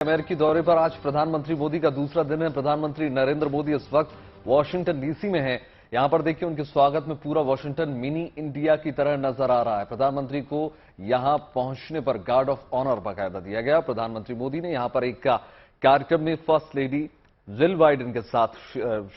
अमेरिकी दौरे पर आज प्रधानमंत्री मोदी का दूसरा दिन है। प्रधानमंत्री नरेंद्र मोदी इस वक्त वॉशिंगटन डीसी में हैं। यहां पर देखिए उनके स्वागत में पूरा वॉशिंगटन मिनी इंडिया की तरह नजर आ रहा है। प्रधानमंत्री को यहां पहुंचने पर गार्ड ऑफ ऑनर बाकायदा दिया गया। प्रधानमंत्री मोदी ने यहां पर एक कार्यक्रम में फर्स्ट लेडी जिल बाइडेन के साथ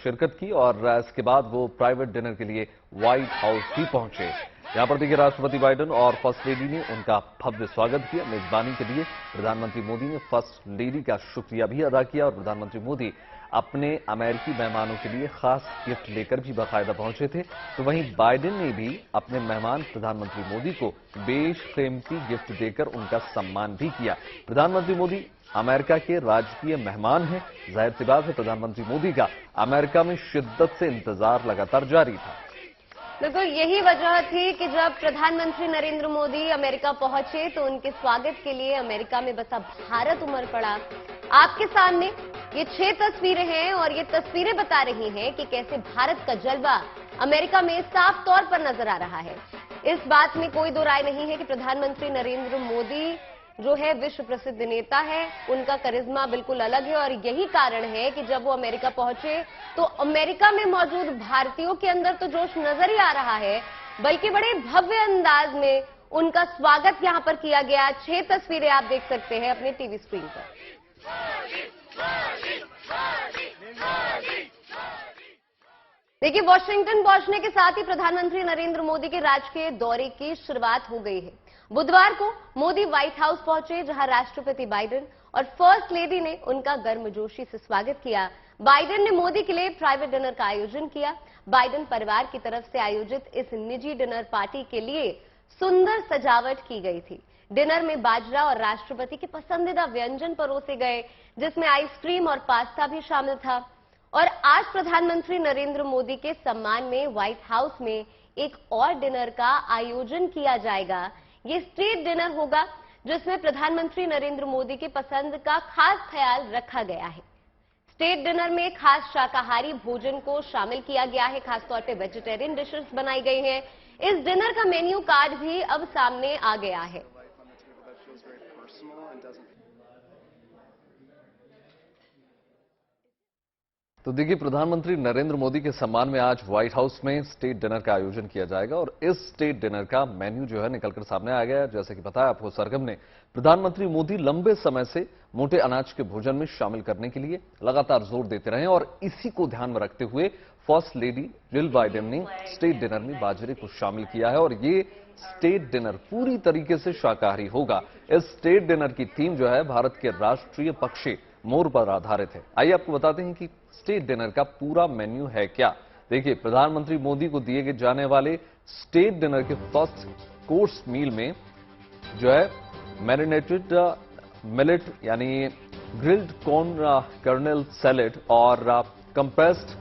शिरकत की और इसके बाद वो प्राइवेट डिनर के लिए व्हाइट हाउस भी पहुंचे। यहां पर देखिए राष्ट्रपति बाइडेन और फर्स्ट लेडी ने उनका भव्य स्वागत किया। मेजबानी के लिए प्रधानमंत्री मोदी ने फर्स्ट लेडी का शुक्रिया भी अदा किया और प्रधानमंत्री मोदी अपने अमेरिकी मेहमानों के लिए खास गिफ्ट लेकर भी बाकायदा पहुंचे थे। तो वहीं बाइडेन ने भी अपने मेहमान प्रधानमंत्री मोदी को बेशकीमती गिफ्ट देकर उनका सम्मान भी किया। प्रधानमंत्री मोदी अमेरिका के राजकीय मेहमान हैं। जाहिर सी बात है प्रधानमंत्री मोदी का अमेरिका में शिद्दत से इंतजार लगातार जारी था। बिल्कुल यही वजह थी कि जब प्रधानमंत्री नरेंद्र मोदी अमेरिका पहुंचे तो उनके स्वागत के लिए अमेरिका में बसा भारत उमड़ पड़ा। आपके सामने ये 6 तस्वीरें हैं और ये तस्वीरें बता रही हैं कि कैसे भारत का जलवा अमेरिका में साफ तौर पर नजर आ रहा है। इस बात में कोई दो राय नहीं है कि प्रधानमंत्री नरेंद्र मोदी जो है विश्व प्रसिद्ध नेता है, उनका करिश्मा बिल्कुल अलग है और यही कारण है कि जब वो अमेरिका पहुंचे तो अमेरिका में मौजूद भारतीयों के अंदर तो जोश नजर ही आ रहा है, बल्कि बड़े भव्य अंदाज में उनका स्वागत यहां पर किया गया। 6 तस्वीरें आप देख सकते हैं अपने टीवी स्क्रीन पर। देखिए वॉशिंगटन पहुंचने के साथ ही प्रधानमंत्री नरेंद्र मोदी के राजकीय दौरे की शुरुआत हो गई है। बुधवार को मोदी व्हाइट हाउस पहुंचे, जहां राष्ट्रपति बाइडेन और फर्स्ट लेडी ने उनका गर्मजोशी से स्वागत किया। बाइडेन ने मोदी के लिए प्राइवेट डिनर का आयोजन किया। बाइडेन परिवार की तरफ से आयोजित इस निजी डिनर पार्टी के लिए सुंदर सजावट की गई थी। डिनर में बाजरा और राष्ट्रपति के पसंदीदा व्यंजन परोसे गए, जिसमें आइसक्रीम और पास्ता भी शामिल था। और आज प्रधानमंत्री नरेंद्र मोदी के सम्मान में व्हाइट हाउस में एक और डिनर का आयोजन किया जाएगा। ये स्टेट डिनर होगा जिसमें प्रधानमंत्री नरेंद्र मोदी की पसंद का खास ख्याल रखा गया है। स्टेट डिनर में खास शाकाहारी भोजन को शामिल किया गया है, खासतौर पे वेजिटेरियन डिशेस बनाई गई हैं। इस डिनर का मेन्यू कार्ड भी अब सामने आ गया है। तो देखिए प्रधानमंत्री नरेंद्र मोदी के सम्मान में आज व्हाइट हाउस में स्टेट डिनर का आयोजन किया जाएगा और इस स्टेट डिनर का मेन्यू जो है निकलकर सामने आ गया है। जैसे कि बताया आपको सरगम ने, प्रधानमंत्री मोदी लंबे समय से मोटे अनाज के भोजन में शामिल करने के लिए लगातार जोर देते रहे और इसी को ध्यान में रखते हुए फर्स्ट लेडी जिल बाइडेन ने स्टेट डिनर में बाजरे को शामिल किया है और ये स्टेट डिनर पूरी तरीके से शाकाहारी होगा। इस स्टेट डिनर की थीम जो है भारत के राष्ट्रीय पक्षी मोर पर आधारित है। आइए आपको बताते हैं कि स्टेट डिनर का पूरा मेन्यू है क्या। देखिए प्रधानमंत्री मोदी को दिए जाने वाले स्टेट डिनर के फर्स्ट कोर्स मील में जो है मैरिनेटेड मिलेट यानी ग्रिल्ड कॉर्न कर्नल सैलेड और कंप्रेस्ड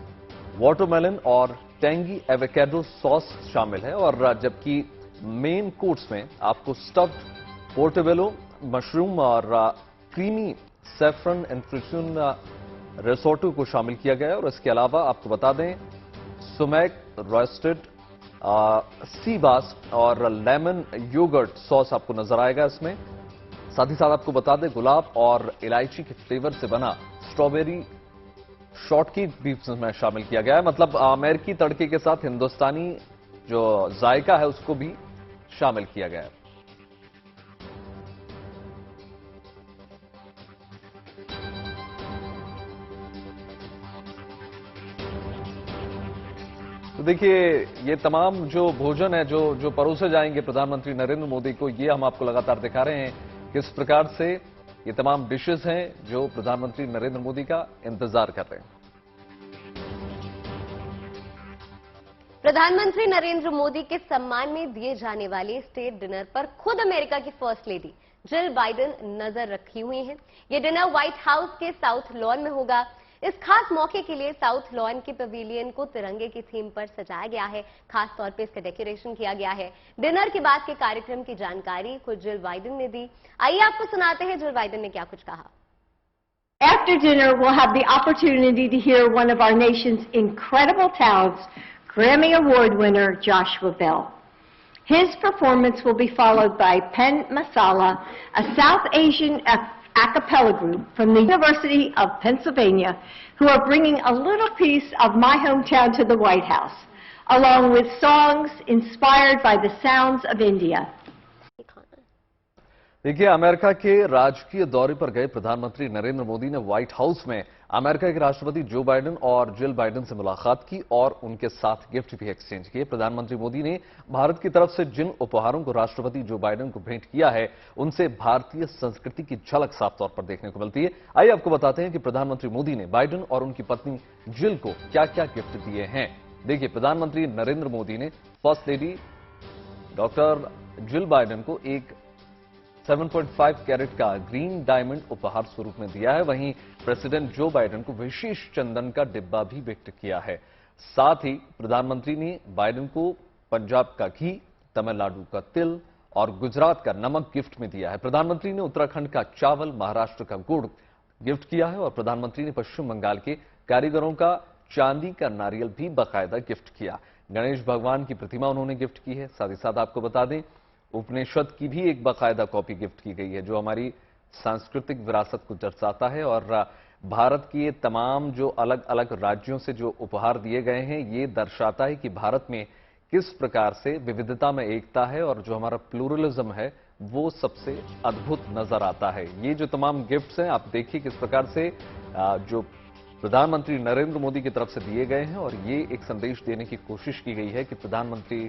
वाटरमेलन और टेंगी एवोकाडो सॉस शामिल है। और जबकि मेन कोर्स में आपको स्टफ्ड पोर्टेबेलो मशरूम और क्रीमी सैफरन इन्फ्यूजन रिसोटो को शामिल किया गया है। और इसके अलावा आपको बता दें सुमैक रोस्टेड सी बास और लेमन योगर्ट सॉस आपको नजर आएगा इसमें। साथ ही साथ आपको बता दें गुलाब और इलायची के फ्लेवर से बना स्ट्रॉबेरी शॉर्टकेक भी इसमें शामिल किया गया है। मतलब अमेरिकी तड़के के साथ हिंदुस्तानी जो जायका है उसको भी शामिल किया गया है। तो देखिए ये तमाम जो भोजन है जो परोसे जाएंगे प्रधानमंत्री नरेंद्र मोदी को, ये हम आपको लगातार दिखा रहे हैं किस प्रकार से ये तमाम डिशेस हैं जो प्रधानमंत्री नरेंद्र मोदी का इंतजार कर रहे हैं। प्रधानमंत्री नरेंद्र मोदी के सम्मान में दिए जाने वाले स्टेट डिनर पर खुद अमेरिका की फर्स्ट लेडी जिल बाइडेन नजर रखी हुई हैं। ये डिनर व्हाइट हाउस के साउथ लॉन में होगा। इस खास मौके के लिए साउथ लॉन के पवेलियन को तिरंगे की थीम पर सजाया गया है। खास तौर पे इसका डेकोरेशन किया गया है। डिनर के बाद के कार्यक्रम की जानकारी खुद जिल बाइडेन ने दी। आइए आपको सुनाते हैं जिल बाइडेन ने क्या कुछ कहा। After dinner, we'll have the opportunity to hear one of our nation's incredible talents, Grammy Award winner Joshua Bell. His performance will be followed by Pen Masala, a South Asian a cappella group from the University of Pennsylvania who are bringing a little piece of my hometown to the White House, along with songs inspired by the sounds of India. देखिए, America के राजकीय दौरे पर गए प्रधानमंत्री नरेंद्र मोदी ने white house में America के राष्ट्रपति जो बाइडेन और जिल बाइडेन से मुलाकात की और उनके साथ गिफ्ट भी एक्सचेंज किए। प्रधानमंत्री मोदी ने भारत की तरफ से जिन उपहारों को राष्ट्रपति जो बाइडेन को भेंट किया है, उनसे भारतीय संस्कृति की झलक साफ तौर पर देखने को मिलती है। आइए आपको बताते हैं कि प्रधानमंत्री मोदी ने बाइडेन और उनकी पत्नी जिल को क्या क्या गिफ्ट दिए हैं। देखिए, प्रधानमंत्री नरेंद्र मोदी ने first lady doctor Jill Biden को एक 7.5 कैरेट का ग्रीन डायमंड उपहार स्वरूप में दिया है। वहीं प्रेसिडेंट जो बाइडेन को विशेष चंदन का डिब्बा भी गिफ्ट किया है। साथ ही प्रधानमंत्री ने बाइडेन को पंजाब का घी, तमिलनाडु का तिल और गुजरात का नमक गिफ्ट में दिया है। प्रधानमंत्री ने उत्तराखंड का चावल, महाराष्ट्र का गुड़ गिफ्ट किया है और प्रधानमंत्री ने पश्चिम बंगाल के कारीगरों का चांदी का नारियल भी बाकायदा गिफ्ट किया। गणेश भगवान की प्रतिमा उन्होंने गिफ्ट की है। साथ ही साथ आपको बता दें, उपनिषद की भी एक बाकायदा कॉपी गिफ्ट की गई है, जो हमारी सांस्कृतिक विरासत को दर्शाता है। और भारत के तमाम जो अलग अलग राज्यों से जो उपहार दिए गए हैं, ये दर्शाता है कि भारत में किस प्रकार से विविधता में एकता है और जो हमारा प्लूरलिज्म है वो सबसे अद्भुत नजर आता है। ये जो तमाम गिफ्ट्स हैं, आप देखिए किस प्रकार से जो प्रधानमंत्री नरेंद्र मोदी की तरफ से दिए गए हैं और ये एक संदेश देने की कोशिश की गई है कि प्रधानमंत्री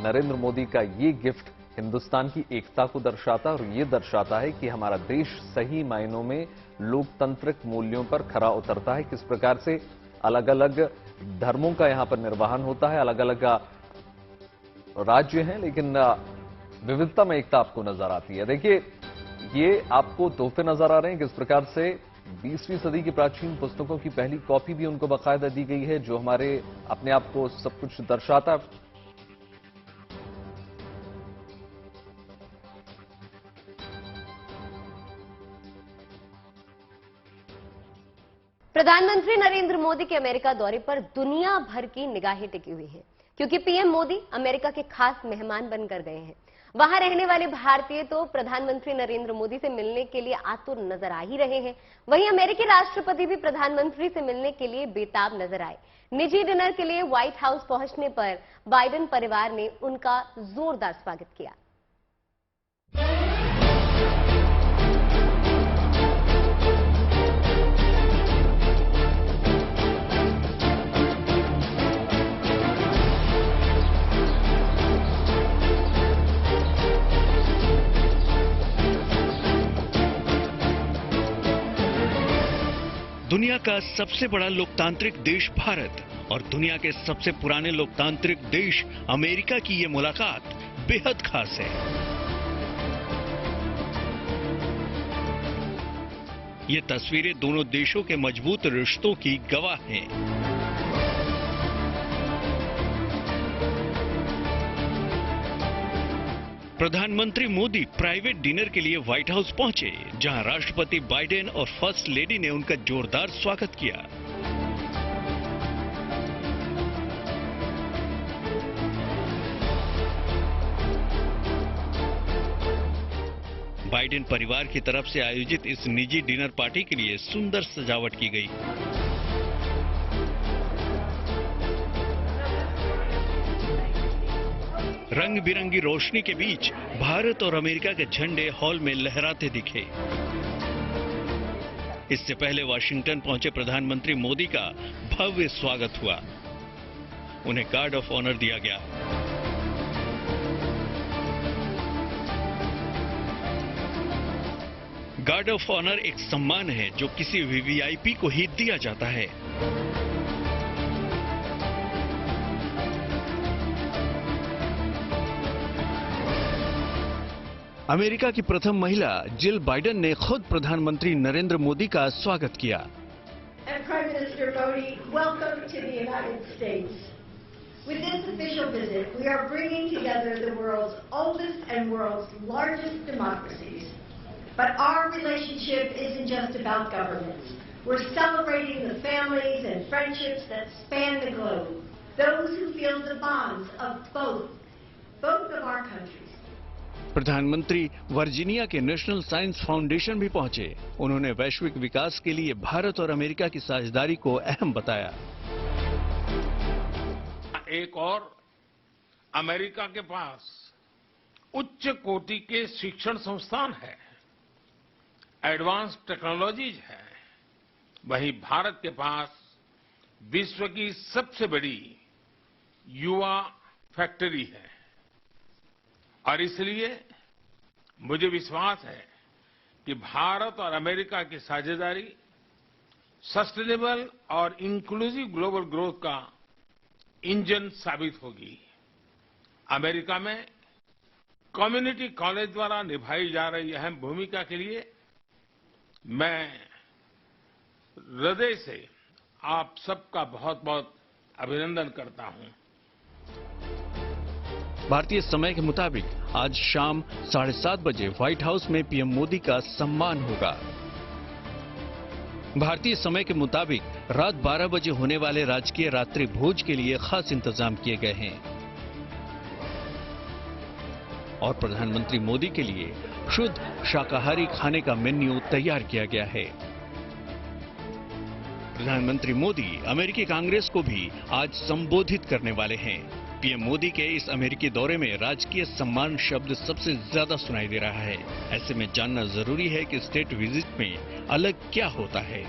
नरेंद्र मोदी का ये गिफ्ट हिंदुस्तान की एकता को दर्शाता है और ये दर्शाता है कि हमारा देश सही मायनों में लोकतांत्रिक मूल्यों पर खरा उतरता है। किस प्रकार से अलग अलग धर्मों का यहां पर निर्वहन होता है, अलग अलग राज्य हैं, लेकिन विविधता में एकता आपको नजर आती है। देखिए, ये आपको तोहफे नजर आ रहे हैं किस प्रकार से 20वीं सदी की प्राचीन पुस्तकों की पहली कॉपी भी उनको बाकायदा दी गई है, जो हमारे अपने आप को सब कुछ दर्शाता है। प्रधानमंत्री नरेंद्र मोदी के अमेरिका दौरे पर दुनिया भर की निगाहें टिकी हुई हैं, क्योंकि पीएम मोदी अमेरिका के खास मेहमान बनकर गए हैं। वहां रहने वाले भारतीय तो प्रधानमंत्री नरेंद्र मोदी से मिलने के लिए आतुर नजर आ ही रहे हैं। वहीं अमेरिकी राष्ट्रपति भी प्रधानमंत्री से मिलने के लिए बेताब नजर आए। निजी डिनर के लिए व्हाइट हाउस पहुंचने पर बाइडेन परिवार ने उनका जोरदार स्वागत किया। दुनिया का सबसे बड़ा लोकतांत्रिक देश भारत और दुनिया के सबसे पुराने लोकतांत्रिक देश अमेरिका की ये मुलाकात बेहद खास है। ये तस्वीरें दोनों देशों के मजबूत रिश्तों की गवाह हैं। प्रधानमंत्री मोदी प्राइवेट डिनर के लिए व्हाइट हाउस पहुंचे, जहां राष्ट्रपति बाइडेन और फर्स्ट लेडी ने उनका जोरदार स्वागत किया। बाइडेन परिवार की तरफ से आयोजित इस निजी डिनर पार्टी के लिए सुंदर सजावट की गई। रंग बिरंगी रोशनी के बीच भारत और अमेरिका के झंडे हॉल में लहराते दिखे। इससे पहले वाशिंगटन पहुंचे प्रधानमंत्री मोदी का भव्य स्वागत हुआ। उन्हें गार्ड ऑफ ऑनर दिया गया। गार्ड ऑफ ऑनर एक सम्मान है जो किसी वीवीआईपी को ही दिया जाता है। अमेरिका की प्रथम महिला जिल बाइडेन ने खुद प्रधानमंत्री नरेंद्र मोदी का स्वागत किया। Prime Minister Modi, welcome to the United States. With this official visit, we are bringing together the world's oldest and world's largest democracies. But our relationship isn't just about governments. We're celebrating the families and friendships that span the globe. Those who feel the bonds of both of our countries. प्रधानमंत्री Virginia के national science foundation भी पहुंचे। उन्होंने वैश्विक विकास के लिए भारत और America की साझेदारी को अहम बताया। एक और अमेरिका के पास उच्च कोटि के शिक्षण संस्थान है, एडवांस टेक्नोलॉजीज है, वहीं भारत के पास विश्व की सबसे बड़ी युवा फैक्ट्री है और इसलिए मुझे विश्वास है कि भारत और अमेरिका की साझेदारी सस्टेनेबल और इंक्लूसिव ग्लोबल ग्रोथ का इंजन साबित होगी। अमेरिका में कम्युनिटी कॉलेज द्वारा निभाई जा रही अहम भूमिका के लिए मैं हृदय से आप सबका बहुत बहुत अभिनंदन करता हूं। भारतीय समय के मुताबिक आज शाम 7:30 बजे व्हाइट हाउस में पीएम मोदी का सम्मान होगा। भारतीय समय के मुताबिक रात 12 बजे होने वाले राजकीय रात्रि भोज के लिए खास इंतजाम किए गए हैं और प्रधानमंत्री मोदी के लिए शुद्ध शाकाहारी खाने का मेन्यू तैयार किया गया है। प्रधानमंत्री मोदी अमेरिकी कांग्रेस को भी आज संबोधित करने वाले हैं। पीएम मोदी के इस अमेरिकी दौरे में राजकीय सम्मान शब्द सबसे ज्यादा सुनाई दे रहा है। ऐसे में जानना जरूरी है कि स्टेट विजिट में अलग क्या होता है।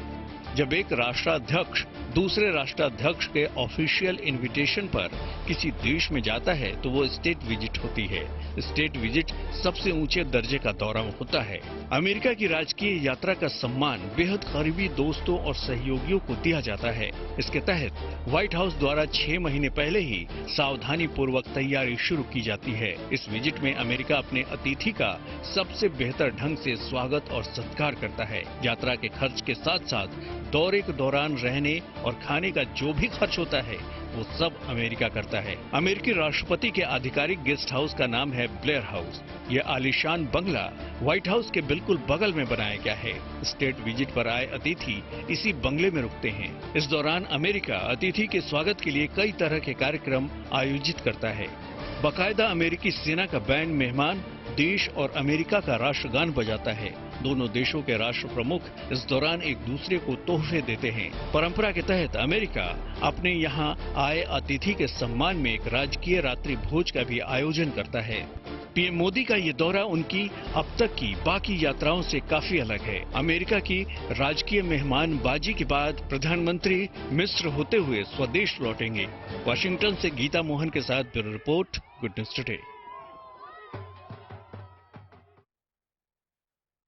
जब एक राष्ट्राध्यक्ष दूसरे राष्ट्राध्यक्ष के ऑफिशियल इनविटेशन पर किसी देश में जाता है तो वो स्टेट विजिट होती है। स्टेट विजिट सबसे ऊंचे दर्जे का दौरा होता है। अमेरिका की राजकीय यात्रा का सम्मान बेहद करीबी दोस्तों और सहयोगियों को दिया जाता है। इसके तहत व्हाइट हाउस द्वारा 6 महीने पहले ही सावधानी पूर्वक तैयारी शुरू की जाती है। इस विजिट में अमेरिका अपने अतिथि का सबसे बेहतर ढंग से स्वागत और सत्कार करता है। यात्रा के खर्च के साथ साथ दौरे के दौरान रहने और खाने का जो भी खर्च होता है वो सब अमेरिका करता है। अमेरिकी राष्ट्रपति के आधिकारिक गेस्ट हाउस का नाम है ब्लेयर हाउस। यह आलीशान बंगला व्हाइट हाउस के बिल्कुल बगल में बनाया गया है। स्टेट विजिट पर आए अतिथि इसी बंगले में रुकते हैं। इस दौरान अमेरिका अतिथि के स्वागत के लिए कई तरह के कार्यक्रम आयोजित करता है। बाकायदा अमेरिकी सेना का बैंड मेहमान देश और अमेरिका का राष्ट्रगान बजाता है। दोनों देशों के राष्ट्र प्रमुख इस दौरान एक दूसरे को तोहफे देते हैं। परंपरा के तहत अमेरिका अपने यहाँ आए अतिथि के सम्मान में एक राजकीय रात्रि भोज का भी आयोजन करता है। पीएम मोदी का ये दौरा उनकी अब तक की बाकी यात्राओं से काफी अलग है। अमेरिका की राजकीय मेहमानबाजी के बाद प्रधानमंत्री मिस्र होते हुए स्वदेश लौटेंगे। वाशिंगटन से गीता मोहन के साथ bureau report, good news today.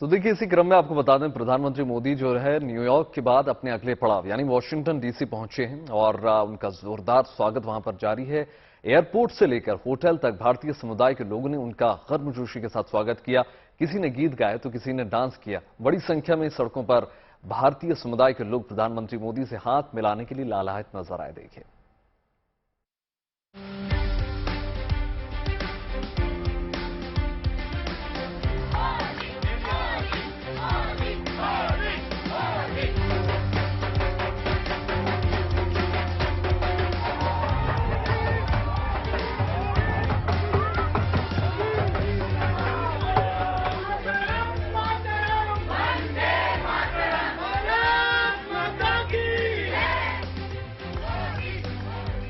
तो देखिए, इसी क्रम में आपको बता दें, प्रधानमंत्री मोदी जो है न्यूयॉर्क के बाद अपने अगले पड़ाव यानी वॉशिंगटन डीसी पहुंचे हैं और उनका जोरदार स्वागत वहां पर जारी है। एयरपोर्ट से लेकर होटल तक भारतीय समुदाय के लोगों ने उनका गर्मजोशी के साथ स्वागत किया। किसी ने गीत गाए तो किसी ने डांस किया। बड़ी संख्या में सड़कों पर भारतीय समुदाय के लोग प्रधानमंत्री मोदी से हाथ मिलाने के लिए लालायित नजर आए। देखिए,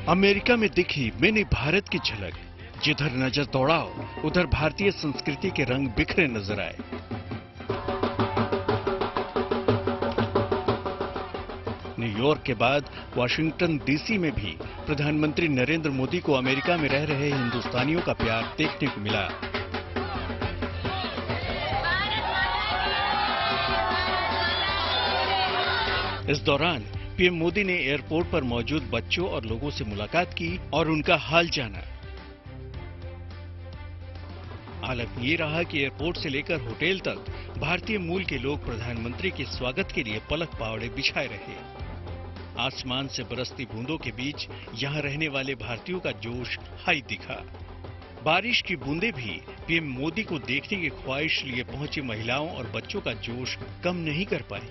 अमेरिका में दिखी मिनी भारत की झलक। जिधर नजर दौड़ाओ उधर भारतीय संस्कृति के रंग बिखरे नजर आए। न्यूयॉर्क के बाद वाशिंगटन डीसी में भी प्रधानमंत्री नरेंद्र मोदी को अमेरिका में रह रहे हिंदुस्तानियों का प्यार देखने को मिला। इस दौरान पीएम मोदी ने एयरपोर्ट पर मौजूद बच्चों और लोगों से मुलाकात की और उनका हाल जाना। हालत ये रहा कि एयरपोर्ट से लेकर होटल तक भारतीय मूल के लोग प्रधानमंत्री के स्वागत के लिए पलक पावड़े बिछाए रहे। आसमान से बरसती बूंदों के बीच यहां रहने वाले भारतीयों का जोश हाई दिखा। बारिश की बूंदें भी पीएम मोदी को देखने की ख्वाहिश लिए पहुंची महिलाओं और बच्चों का जोश कम नहीं कर पाई।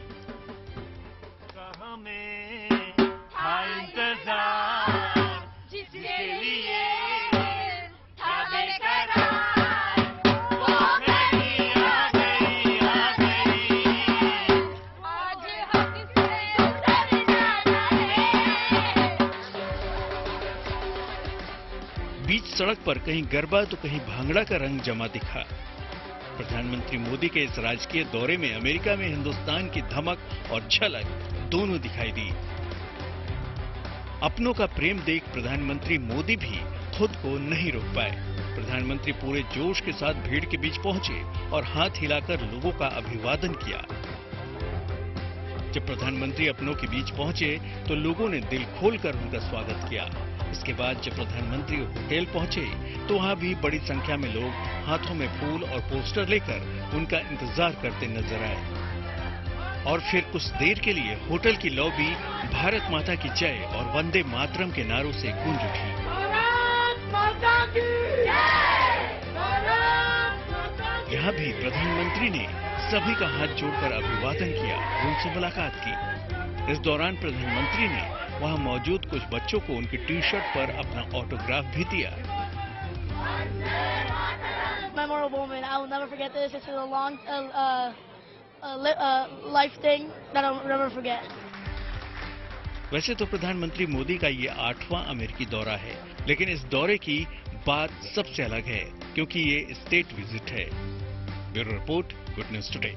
सड़क पर कहीं गरबा तो कहीं भांगड़ा का रंग जमा दिखा। प्रधानमंत्री मोदी के इस राजकीय दौरे में अमेरिका में हिंदुस्तान की धमक और झलक दोनों दिखाई दी। अपनों का प्रेम देख प्रधानमंत्री मोदी भी खुद को नहीं रोक पाए। प्रधानमंत्री पूरे जोश के साथ भीड़ के बीच पहुंचे और हाथ हिलाकर लोगों का अभिवादन किया। जब प्रधानमंत्री अपनों के बीच पहुंचे तो लोगों ने दिल खोलकर उनका स्वागत किया। इसके बाद जब प्रधानमंत्री होटल पहुंचे तो वहां भी बड़ी संख्या में लोग हाथों में फूल और पोस्टर लेकर उनका इंतजार करते नजर आए। और फिर कुछ देर के लिए होटल की लॉबी भारत माता की जय और वंदे मातरम के नारों से गूंज उठी। यहाँ भी प्रधानमंत्री ने सभी का हाथ जोड़कर अभिवादन किया, उनसे मुलाकात की। इस दौरान प्रधानमंत्री ने वहाँ मौजूद कुछ बच्चों को उनकी टी शर्ट पर अपना ऑटोग्राफ भी दिया। Memorable moment. I will never forget this. This is a long life thing that I'll never forget. वैसे तो प्रधानमंत्री मोदी का ये 8वां अमेरिकी दौरा है, लेकिन इस दौरे की बात सबसे अलग है क्योंकि ये स्टेट विजिट है। Bureau report, good news today.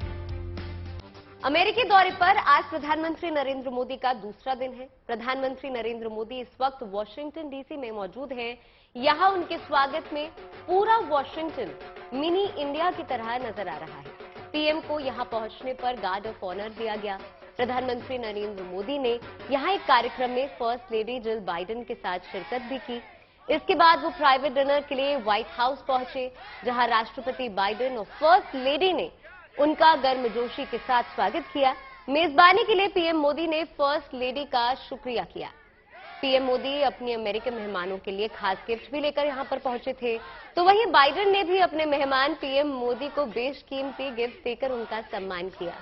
अमेरिकी दौरे पर आज प्रधानमंत्री नरेंद्र मोदी का दूसरा दिन है। प्रधानमंत्री नरेंद्र मोदी इस वक्त वॉशिंगटन डीसी में मौजूद हैं। यहां उनके स्वागत में पूरा वॉशिंगटन मिनी इंडिया की तरह नजर आ रहा है। पीएम को यहां पहुंचने पर गार्ड ऑफ ऑनर दिया गया। प्रधानमंत्री नरेंद्र मोदी ने यहां एक कार्यक्रम में फर्स्ट लेडी जिल बाइडेन के साथ शिरकत भी की। इसके बाद वो प्राइवेट डिनर के लिए व्हाइट हाउस पहुंचे, जहां राष्ट्रपति बाइडेन और फर्स्ट लेडी ने उनका गर्मजोशी के साथ स्वागत किया। मेजबानी के लिए पीएम मोदी ने फर्स्ट लेडी का शुक्रिया किया। पीएम मोदी अपने अमेरिकी मेहमानों के लिए खास गिफ्ट भी लेकर यहां पर पहुंचे थे, तो वहीं बाइडेन ने भी अपने मेहमान पीएम मोदी को बेशकीमती गिफ्ट देकर उनका सम्मान किया।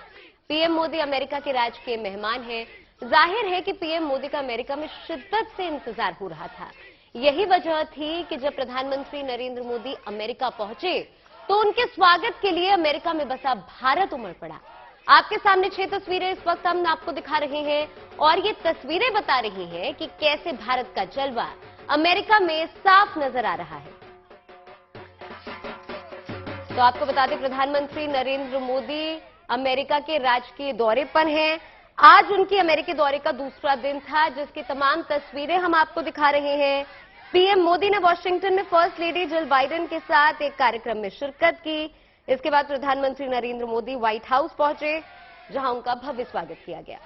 पीएम मोदी अमेरिका के राजकीय मेहमान हैं। जाहिर है कि पीएम मोदी का अमेरिका में शिद्दत से इंतजार हो रहा था। यही वजह थी कि जब प्रधानमंत्री नरेंद्र मोदी अमेरिका पहुंचे तो उनके स्वागत के लिए अमेरिका में बसा भारत उमड़ पड़ा। आपके सामने 6 तस्वीरें इस वक्त हम आपको दिखा रहे हैं और ये तस्वीरें बता रही हैं कि कैसे भारत का जलवा अमेरिका में साफ नजर आ रहा है। तो आपको बता दें, प्रधानमंत्री नरेंद्र मोदी अमेरिका के राजकीय दौरे पर हैं। आज उनकी अमेरिकी दौरे का दूसरा दिन था, जिसकी तमाम तस्वीरें हम आपको दिखा रहे हैं। पीएम मोदी ने वॉशिंगटन में फर्स्ट लेडी जिल बाइडेन के साथ एक कार्यक्रम में शिरकत की। इसके बाद प्रधानमंत्री नरेंद्र मोदी व्हाइट हाउस पहुंचे, जहां उनका भव्य स्वागत किया गया।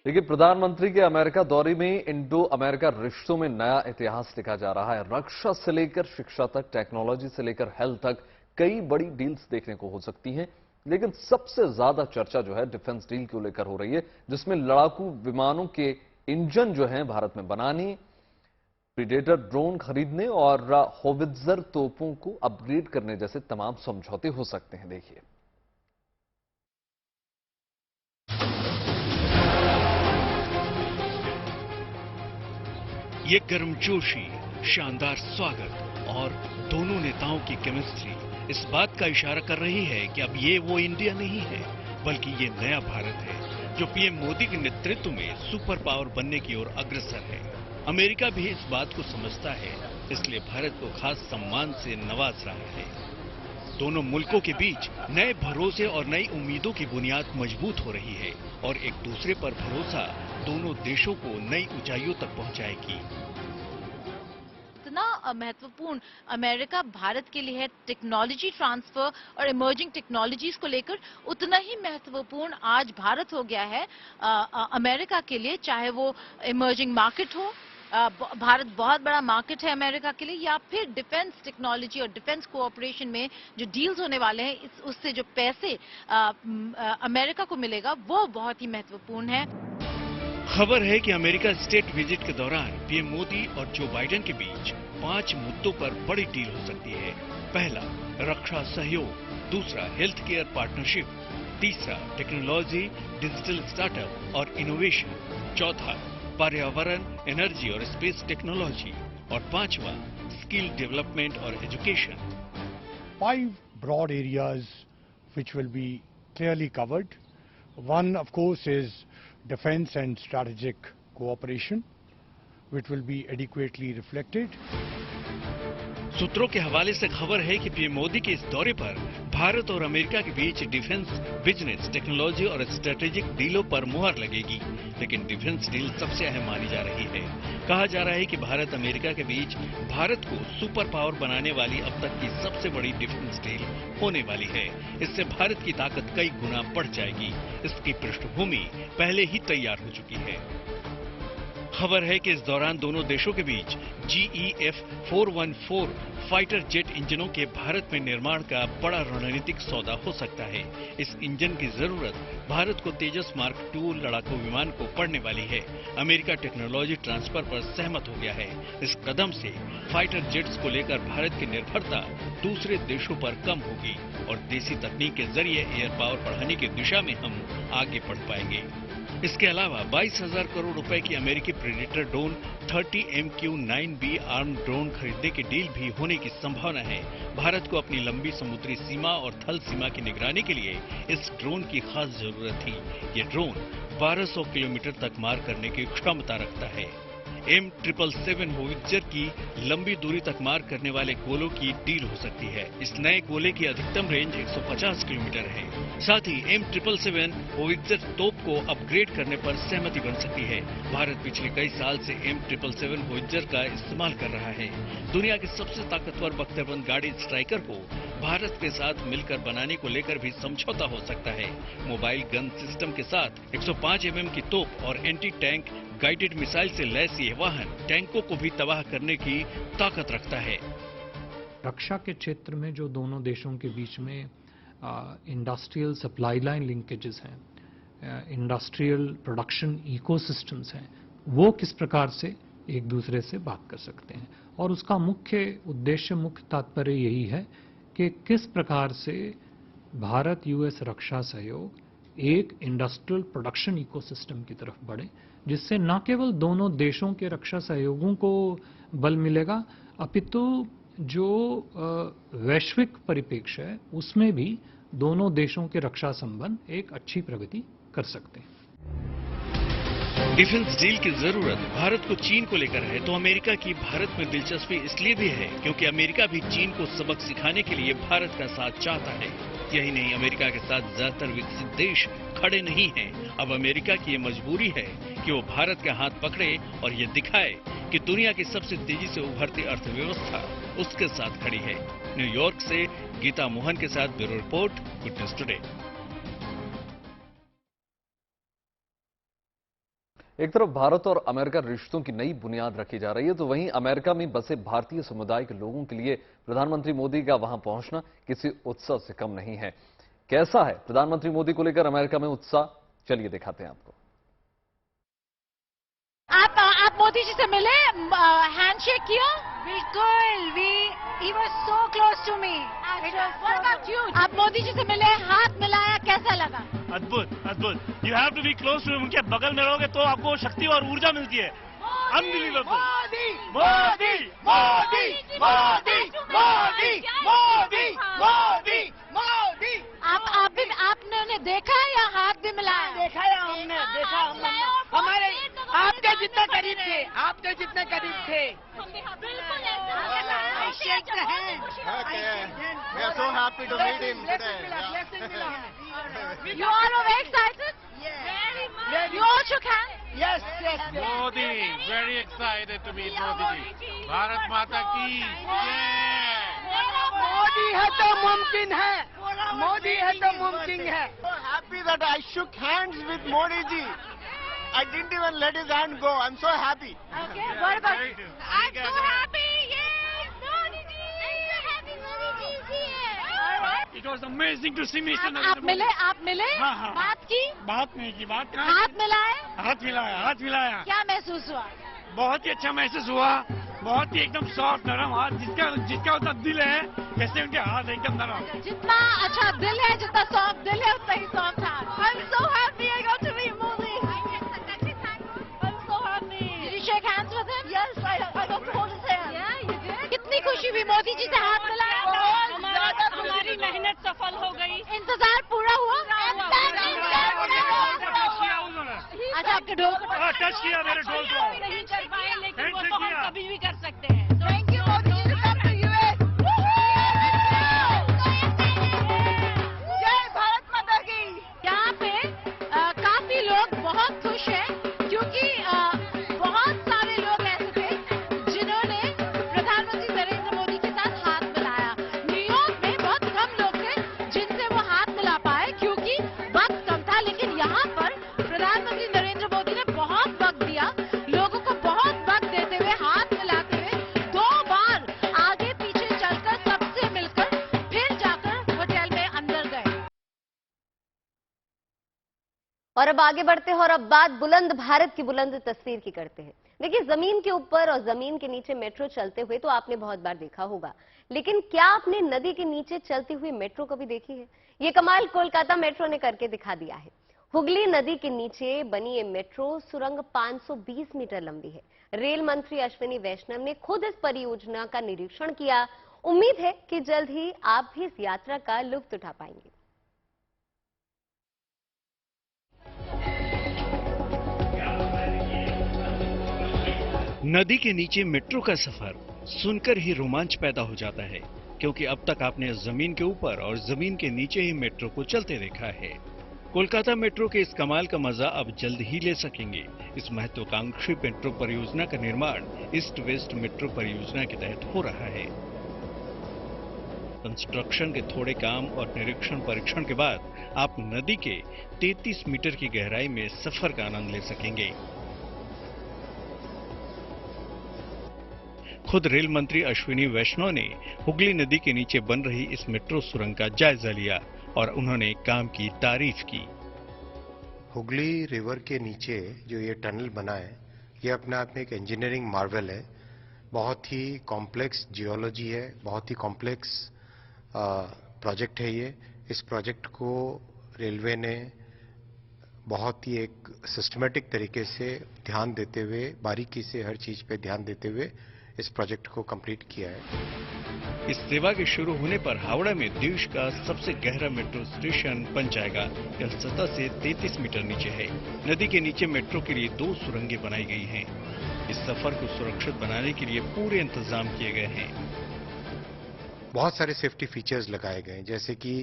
देखिए, प्रधानमंत्री के अमेरिका दौरे में इंडो अमेरिका रिश्तों में नया इतिहास लिखा जा रहा है। रक्षा से लेकर शिक्षा तक, टेक्नोलॉजी से लेकर हेल्थ तक कई बड़ी डील्स देखने को हो सकती हैं। लेकिन सबसे ज्यादा चर्चा जो है डिफेंस डील को लेकर हो रही है, जिसमें लड़ाकू विमानों के इंजन जो हैं भारत में बनाने, प्रीडेटर ड्रोन खरीदने और होवित्जर तोपों को अपग्रेड करने जैसे तमाम समझौते हो सकते हैं। देखिए, ये गर्मजोशी, शानदार स्वागत और दोनों नेताओं की केमिस्ट्री इस बात का इशारा कर रही है कि अब ये वो इंडिया नहीं है, बल्कि ये नया भारत है जो पीएम मोदी के नेतृत्व में सुपर पावर बनने की ओर अग्रसर है। अमेरिका भी इस बात को समझता है, इसलिए भारत को खास सम्मान से नवाज रहा है। दोनों मुल्कों के बीच नए भरोसे और नई उम्मीदों की बुनियाद मजबूत हो रही है और एक दूसरे पर भरोसा दोनों देशों को नई ऊंचाइयों तक पहुंचाएगी। इतना महत्वपूर्ण अमेरिका भारत के लिए है टेक्नोलॉजी ट्रांसफर और इमर्जिंग टेक्नोलॉजीज को लेकर, उतना ही महत्वपूर्ण आज भारत हो गया है अमेरिका के लिए, चाहे वो इमर्जिंग मार्केट हो, भारत बहुत बड़ा मार्केट है अमेरिका के लिए, या फिर डिफेंस टेक्नोलॉजी और डिफेंस कोऑपरेशन में जो डील्स होने वाले हैं, उससे जो पैसे अमेरिका को मिलेगा वो बहुत ही महत्वपूर्ण है। खबर है कि अमेरिका स्टेट विजिट के दौरान पीएम मोदी और जो बाइडेन के बीच 5 मुद्दों पर बड़ी डील हो सकती है। पहला, रक्षा सहयोग। दूसरा, हेल्थ केयर पार्टनरशिप। तीसरा, टेक्नोलॉजी, डिजिटल स्टार्टअप और इनोवेशन। चौथा, पर्यावरण, एनर्जी और स्पेस टेक्नोलॉजी। और पांचवा, स्किल डेवलपमेंट और education. 5 broad areas which will be clearly covered. One, of course, is defense and strategic cooperation, which will be adequately reflected. सूत्रों के हवाले से खबर है कि पीएम मोदी के इस दौरे पर भारत और अमेरिका के बीच डिफेंस, बिजनेस, टेक्नोलॉजी और स्ट्रेटेजिक डीलों पर मुहर लगेगी। लेकिन डिफेंस डील सबसे अहम मानी जा रही है। कहा जा रहा है कि भारत अमेरिका के बीच भारत को सुपर पावर बनाने वाली अब तक की सबसे बड़ी डिफेंस डील होने वाली है। इससे भारत की ताकत कई गुना बढ़ जाएगी। इसकी पृष्ठभूमि पहले ही तैयार हो चुकी है। खबर है कि इस दौरान दोनों देशों के बीच GEF 414 फाइटर जेट इंजनों के भारत में निर्माण का बड़ा रणनीतिक सौदा हो सकता है। इस इंजन की जरूरत भारत को तेजस मार्क 2 लड़ाकू विमान को पड़ने वाली है। अमेरिका टेक्नोलॉजी ट्रांसफर पर सहमत हो गया है। इस कदम से फाइटर जेट्स को लेकर भारत की निर्भरता दूसरे देशों पर कम होगी और देसी तकनीक के जरिए एयर पावर बढ़ाने की दिशा में हम आगे बढ़ पाएंगे। इसके अलावा 22,000 करोड़ रुपए की अमेरिकी predator drone 30 MQ-9B arm drone खरीदने की डील भी होने की संभावना है। भारत को अपनी लंबी समुद्री सीमा और थल सीमा की निगरानी के लिए इस ड्रोन की खास जरूरत थी। ये ड्रोन 1200 किलोमीटर तक मार करने की क्षमता रखता है। M777 होवित्जर की लंबी दूरी तक मार करने वाले गोलों की डील हो सकती है। इस नए गोले की अधिकतम रेंज 150 किलोमीटर है। साथ ही M777 होवित्जर तोप को अपग्रेड करने पर सहमति बन सकती है। भारत पिछले कई साल से M777 होवित्जर का इस्तेमाल कर रहा है। दुनिया की सबसे ताकतवर बख्तरबंद गाड़ी स्ट्राइकर को भारत के साथ मिलकर बनाने को लेकर भी समझौता हो सकता है। मोबाइल गन सिस्टम के साथ 105 mm की तोप और एंटी टैंक गाइडेड मिसाइल से लैस ये वाहन टैंकों को भी तबाह करने की ताकत रखता है। रक्षा के क्षेत्र में जो दोनों देशों के बीच में इंडस्ट्रियल सप्लाई लाइन लिंकेजेस हैं, इंडस्ट्रियल प्रोडक्शन इकोसिस्टम्स हैं, वो किस प्रकार से एक दूसरे से बात कर सकते हैं। और उसका मुख्य उद्देश्य, मुख्य तात्पर्य यही है कि किस प्रकार से भारत US रक्षा सहयोग एक इंडस्ट्रियल प्रोडक्शन इकोसिस्टम की तरफ बढ़े, जिससे न केवल दोनों देशों के रक्षा सहयोगों को बल मिलेगा, अपितु जो वैश्विक परिप्रेक्ष्य है उसमें भी दोनों देशों के रक्षा संबंध एक अच्छी प्रगति कर सकते हैं। डिफेंस डील की जरूरत भारत को चीन को लेकर है तो अमेरिका की भारत में दिलचस्पी इसलिए भी है क्योंकि अमेरिका भी चीन को सबक सिखाने के लिए भारत का साथ चाहता है। यही नहीं, अमेरिका के साथ ज्यादातर विकसित देश खड़े नहीं हैं। अब अमेरिका की ये मजबूरी है कि वो भारत का हाथ पकड़े और ये दिखाए कि दुनिया की सबसे तेजी से उभरती अर्थव्यवस्था उसके साथ खड़ी है। न्यूयॉर्क से गीता मोहन के साथ bureau report, good news today. एक तरफ भारत और अमेरिका रिश्तों की नई बुनियाद रखी जा रही है, तो वहीं अमेरिका में बसे भारतीय समुदाय के लोगों के लिए प्रधानमंत्री मोदी का वहां पहुंचना किसी उत्सव से कम नहीं है। कैसा है प्रधानमंत्री मोदी को लेकर अमेरिका में उत्साह, चलिए दिखाते हैं आपको। आप मोदी जी से मिले, हैंडशेक किया? बिल्कुल, he was so close to me. What about you? आप मोदी जी से मिले, हाथ मिलाया, कैसा लगा? अद्भुत, अद्भुत। You have to be close to, उनके बगल में रहोगे तो आपको शक्ति और ऊर्जा मिलती है। अनबिलीवेबल। मोदी मोदी मोदी मोदी मोदी मोदी मोदी मोदी। आपने उन्हें देखा या हाथ भी मिलाया? देखा है हमने, देखा हमने। हमारे आपके जितने करीब थे, आपके जितने करीब थे। बिल्कुल। We are so happy to meet him today. You all are very excited? Very much. You all shook hands? Yes, yes. Modi, very excited to meet Modi ji. Bharat Mata ki jai. Modi है तो मुमकिन है, मोदी है तो मुमकिन है। So happy that I shook hands with Modi ji. I didn't even let his hand go. I'm so happy. Okay, what about you? I'm so happy. Yes, Modi ji. I'm so happy Modi ji is here. All right. It was amazing to see Mr. आप मिले? हाँ। बात की? बात नहीं की, बात हाथ मिलाए? हाथ मिलाया। क्या महसूस हुआ? बहुत ही अच्छा महसूस हुआ, बहुत ही एकदम सॉफ्ट नरम हाथ, जिसका उतना दिल है जैसे उनके हाथ एकदम नरम। जितना अच्छा दिल है, जितना सॉफ्ट दिल है, उतना ही सॉफ्ट हाथ। I'm so happy I got to meet Modi. I'm so happy. Did you shake hands with him? Yes, I got to hold his hand. Yeah, you did. कितनी खुशी हुई मोदी जी से हाथ मिलाया? हमारी मेहनत सफल हो गई। इंतजार पूरा हुआ? आपके ढोल को टच किया मेरे ढोल को। नहीं कर पाए, लेकिन वो तो हम किया। कभी भी कर सकते हैं। Thank you Modi ji. जय भारत माता की। यहाँ पे काफी लोग बहुत खुश हैं क्योंकि बहुत सारे लोग ऐसे थे जिन्होंने प्रधानमंत्री नरेंद्र मोदी के साथ हाथ मिलाया। न्यूयॉर्क में बहुत कम लोग थे जिनसे वो हाथ मिला पाए क्योंकि वक्त कम था, लेकिन यहाँ पर प्रधानमंत्री नरेंद्र मोदी ने बहुत वक्त दिया, लोगों को बहुत वक्त देते हुए, हाथ मिलाते हुए 2 बार आगे पीछे चलकर सबसे मिलकर फिर जाकर होटल में अंदर गए। और अब आगे बढ़ते हैं और अब बात बुलंद भारत की बुलंद तस्वीर की करते हैं। देखिए, जमीन के ऊपर और जमीन के नीचे मेट्रो चलते हुए तो आपने बहुत बार देखा होगा, लेकिन क्या आपने नदी के नीचे चलती हुई मेट्रो कभी देखी है? ये कमाल कोलकाता मेट्रो ने करके दिखा दिया है। हुगली नदी के नीचे बनी ये मेट्रो सुरंग 520 मीटर लंबी है। रेल मंत्री अश्विनी वैष्णव ने खुद इस परियोजना का निरीक्षण किया। उम्मीद है कि जल्द ही आप भी इस यात्रा का लुत्फ उठा पाएंगे। नदी के नीचे मेट्रो का सफर सुनकर ही रोमांच पैदा हो जाता है, क्योंकि अब तक आपने जमीन के ऊपर और जमीन के नीचे ही मेट्रो को चलते देखा है। कोलकाता मेट्रो के इस कमाल का मजा अब जल्द ही ले सकेंगे। इस महत्वाकांक्षी मेट्रो परियोजना का निर्माण ईस्ट वेस्ट मेट्रो परियोजना के तहत हो रहा है। कंस्ट्रक्शन के थोड़े काम और निरीक्षण परीक्षण के बाद आप नदी के 33 मीटर की गहराई में सफर का आनंद ले सकेंगे। खुद रेल मंत्री अश्विनी वैष्णव ने हुगली नदी के नीचे बन रही इस मेट्रो सुरंग का जायजा लिया और उन्होंने काम की तारीफ की। हुगली रिवर के नीचे जो ये टनल बना है, ये अपने आप में एक इंजीनियरिंग मार्वल है। बहुत ही कॉम्प्लेक्स जियोलॉजी है, बहुत ही कॉम्प्लेक्स प्रोजेक्ट है ये। इस प्रोजेक्ट को रेलवे ने बहुत ही एक सिस्टमेटिक तरीके से ध्यान देते हुए, बारीकी से हर चीज पे ध्यान देते हुए इस प्रोजेक्ट को कंप्लीट किया है। इस सेवा के शुरू होने पर हावड़ा में देश का सबसे गहरा मेट्रो स्टेशन बन जाएगा। यह सतह से 33 मीटर नीचे है। नदी के नीचे मेट्रो के लिए 2 सुरंगें बनाई गई हैं। इस सफर को सुरक्षित बनाने के लिए पूरे इंतजाम किए गए हैं। बहुत सारे सेफ्टी फीचर्स लगाए गए हैं, जैसे कि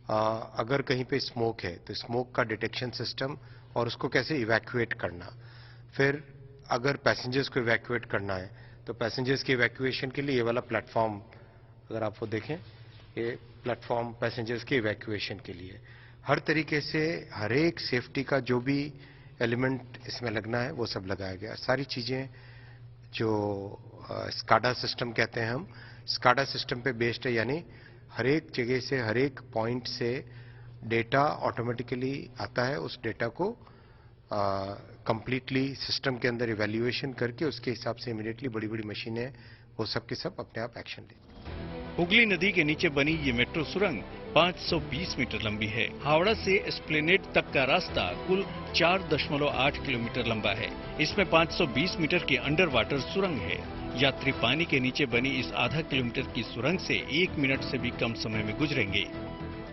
अगर कहीं पे स्मोक है तो स्मोक का डिटेक्शन सिस्टम और उसको कैसे इवैक्यूएट करना। फिर अगर पैसेंजर्स को इवैक्यूएट करना है तो पैसेंजर्स के इवैक्यूएशन के लिए ये वाला प्लेटफॉर्म, अगर आप वो देखें, ये प्लेटफॉर्म पैसेंजर्स के इवैक्यूएशन के लिए। हर तरीके से हर एक सेफ्टी का जो भी एलिमेंट इसमें लगना है वो सब लगाया गया। सारी चीजें जो स्काडा सिस्टम कहते हैं हम, स्काडा सिस्टम पे बेस्ड है, यानी हर एक जगह से हर एक पॉइंट से डेटा ऑटोमेटिकली आता है। उस डेटा को कंप्लीटली सिस्टम के अंदर इवैल्यूएशन करके उसके हिसाब से इमीडिएटली बड़ी बड़ी मशीनें वो सब के सब अपने आप एक्शन लेती। हुगली नदी के नीचे बनी ये मेट्रो सुरंग 520 मीटर लंबी है। हावड़ा से एस्प्लेनेड तक का रास्ता कुल 4.8 किलोमीटर लंबा है। इसमें 520 मीटर की अंडर वाटर सुरंग है। यात्री पानी के नीचे बनी इस आधा किलोमीटर की सुरंग से 1 मिनट से भी कम समय में गुजरेंगे।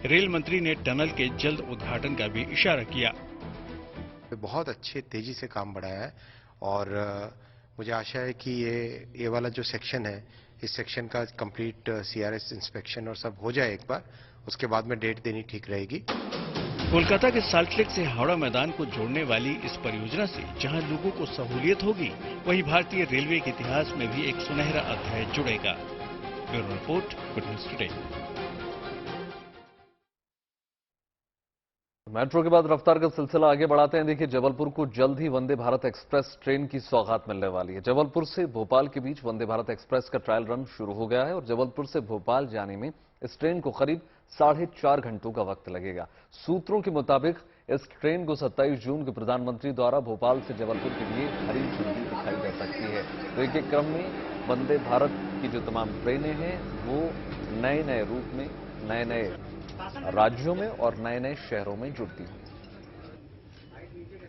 रेल मंत्री ने टनल के जल्द उद्घाटन का भी इशारा किया। बहुत अच्छे तेजी से काम बढ़ाया है और मुझे आशा है कि ये वाला जो सेक्शन है, इस सेक्शन का कंप्लीट सीआरएस इंस्पेक्शन और सब हो जाए एक बार, उसके बाद में डेट देनी ठीक रहेगी। कोलकाता के साल्टलेक से हावड़ा मैदान को जोड़ने वाली इस परियोजना से जहां लोगों को सहूलियत होगी, वहीं भारतीय रेलवे के इतिहास में भी एक सुनहरा अध्याय जुड़ेगा। Bureau report, good news today. Metro के बाद रफ्तार का सिलसिला आगे बढ़ाते हैं। देखिए, जबलपुर को जल्द ही वंदे भारत एक्सप्रेस ट्रेन की सौगात मिलने वाली है। जबलपुर से भोपाल के बीच वंदे भारत एक्सप्रेस का ट्रायल रन शुरू हो गया है और जबलपुर से भोपाल जाने में इस ट्रेन को करीब 4.5 घंटों का वक्त लगेगा। सूत्रों के मुताबिक इस ट्रेन को 27 जून को प्रधानमंत्री द्वारा भोपाल से जबलपुर के लिए हरी झंडी दिखाई जा सकती है। तो एक एक क्रम में वंदे भारत की जो तमाम ट्रेनें हैं वो नए नए रूप में, नए नए राज्यों में और नए नए शहरों में जुड़ती हैं।